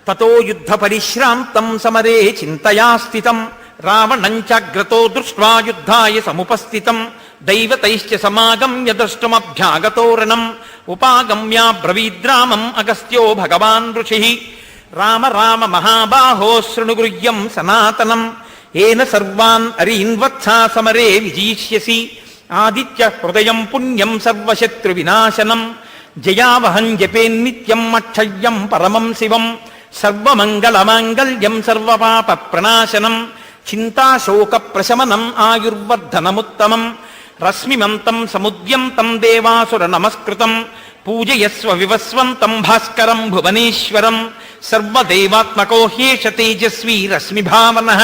తతో యుద్ధ పరిశ్రాంతం సమరే చింతయా స్థితం రావణం చాగ్రతో దృష్ట్వా యుద్ధాయ సముపస్థితం దైవతైశ్చ సమాగమ్య ద్రష్టుమభ్యాగతోరణం ఉపాగమ్య బ్రవీద్రామం అగస్త్యో భగవాన్ ఋషిః రామ రామ మహాబాహో శృణుగృహ్యం సనాతనం ఏన సర్వాన్ అరీన్వత్సా సమరే విజీష్యసి ఆదిత్య హృదయం పుణ్యం సర్వశత్రు వినాశనం జయావహం జపేన్నిత్యం అక్షయ్యం పరమం శివం సర్వమంగళమాంగళ్యం సర్వపాప ప్రణాశనం చింతాశోక ప్రశమనం ఆయుర్వర్ధనముత్తమం రశ్మిమంతం సముద్యంతం దేవాసుర నమస్కృతం పూజయస్వ వివస్వంతం భాస్కరం భువనేశ్వరం సర్వదేవాత్మకో హ్యేష తేజస్వీ రశ్మిభావనః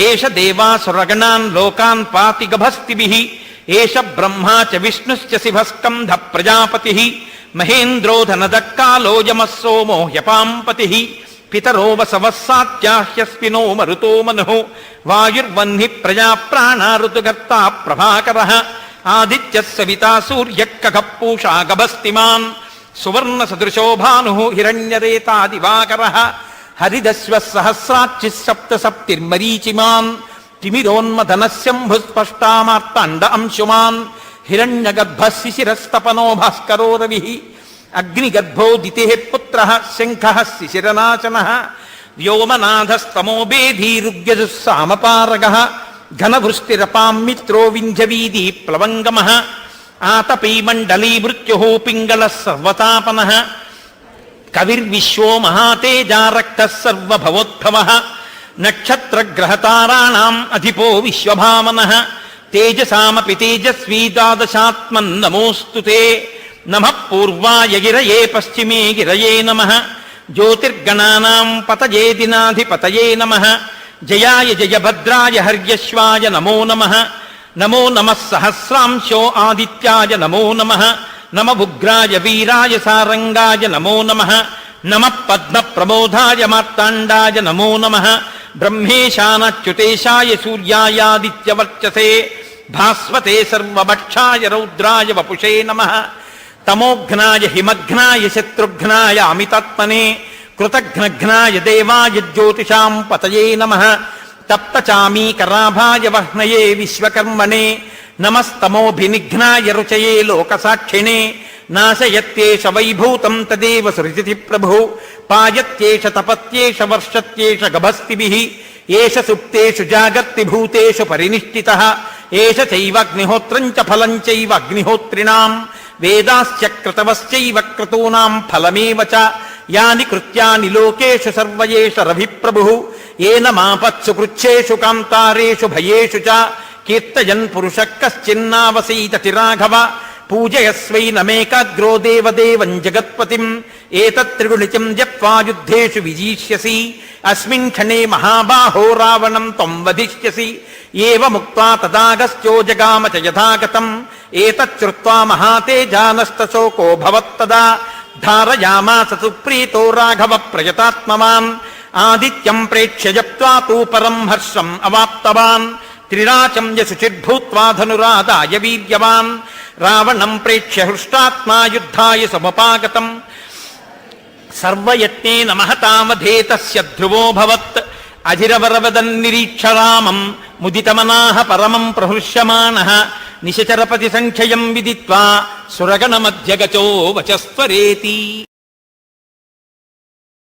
ఏష దేవాసురగణాన్ లోకాన్ పాతి గభస్తిభిః ఏష బ్రహ్మా చ విష్ణుశ్చ శివస్కంధ ప్రజాపతిః మహేంద్రోధనదక్కాలో యమః సోమో హ్యపాంపతిః పితరో వసవస్సాత్యాహ్యస్మినో మరుతో మనుః వాయుర్వహ్ని ప్రజా ప్రాణా ఋతుగర్తా ప్రభాకరః ఆదిత్యః సవితా సూర్యః ఖగః పూషా గభస్తిమాన్ సువర్ణ సదృశో భానుః హిరణ్యరేతా దివాకరః హరిదశ్వః సహస్రాచ్చిః సప్త సప్తిర్మరీచిమాన్ తిమిరోన్మదనశంభుస్పష్టామార్తాండ అంశుమాన్ హిరణ్యగర్భः శిశిరస్తపనో భాస్కరో రవిః అగ్నిగర్భోదితిః పుత్రः శంఖः శిశిరనాశనः వ్యోమనాథస్తమోబేధీరుగ్యజుస్సామపారగः ఘనవృష్టిరపాం మిత్రో వింధ్యవీధి ప్లవంగమః ఆతపీ మండలీ మృత్యుః పింగళः సర్వతాపనः కవిర్విశ్వో మహాతేజా రక్తः సర్వభవోద్భవः నక్షత్రగ్రహతారాణాం అధిపో విశ్వభావనః తేజసామపి తేజస్వీ ద్వాదశాత్మన్నమోऽస్తు తే నమః పూర్వాయ గిరయే పశ్చిమే గిరయే నమః జ్యోతిర్గణానాం పతయే దినాధిపతయే నమః జయాయ జయభద్రాయ హర్యశ్వాయ నమో నమః నమో నమః సహస్రాంశో ఆదిత్యాయ నమో నమః నమ ఉగ్రాయ వీరాయ సారంగాయ నమో నమః నమః పద్మప్రమోదాయ మార్తాండాయ నమో నమః బ్రహ్మేశానచ్యుతేశాయ సూర్యాయాదిత్యవర్చసే భాస్వతే సర్వభక్షాయ రౌద్రాయ వపుషే నమః తమోఘ్నాయ హిమఘ్నాయ శత్రుఘ్నాయ అమితాత్మనే కృతఘ్నఘ్నాయ దేవాయ జ్యోతిషాం పతయే నమః తప్తచామీకరాభాయ వహ్నయే విశ్వకర్మణే నమస్తమోభినిఘ్నాయ రుచయే లోకసాక్షిణే నాశయత్యేష వైభూతం తదేవ సృజతి ప్రభు పాయత్యేష తపత్యేష వర్షత్యేష గభస్తిభిః ఏష సుప్తేషు జాగర్తి భూతేషు పరినిష్ఠితః ఏష చైవాగ్నిహోత్రం చ ఫలం చైవ అగ్నిహోత్రిణాం వేదాశ్చ క్రతవశ్చైవ క్రతూనాం ఫలమేవ చ యాని కృత్యాని లోకేషు సర్వయేష రవిప్రభుః ఏన మాపత్సు కృచ్ఛేషు కాంతారేషు భయేషు చ కీర్తయన్ పురుషః కశ్చిన్నావసీతతి రాఘవ పూజయస్వైనమేకాగ్రో దేవదేవం జగత్పతిం ఏతత్త్రిగుణితం జప్వా యుద్ధేషు విజీష్యసి అస్మిన్ క్షణే మహాబాహో రావణం త్వం వధిష్యసి ఏవముక్త్వా తదాగస్త్యో జగామ చ యథాగతం ఏతచ్చుత్వా మహాతేజానష్టశోకో భవత్తదా ధారయామాస సుప్రీతో రాఘవ ప్రయతాత్మవాన్ ఆదిత్యం ప్రేక్ష్య జప్త్వా తూ పరం హర్షం అవాప్తవాన్ త్రిరాచం యశుచిర్భూత్వా ధనురాదాయ వీర్యవాన్ రావణం ప్రేక్ష్య హృష్టాత్మా యుద్ధాయ సముపాగతం సర్వయత్నేన మహతామధే తస్య ధ్రువోభవత్ అధిరవరవదన్నిరీక్ష రామం ముదితమనాః పరమం ప్రహృష్యమాణః నిశచరపతి సంఖ్యయం విదిత్వా సురగణమధ్యగచో వచస్వరేతి.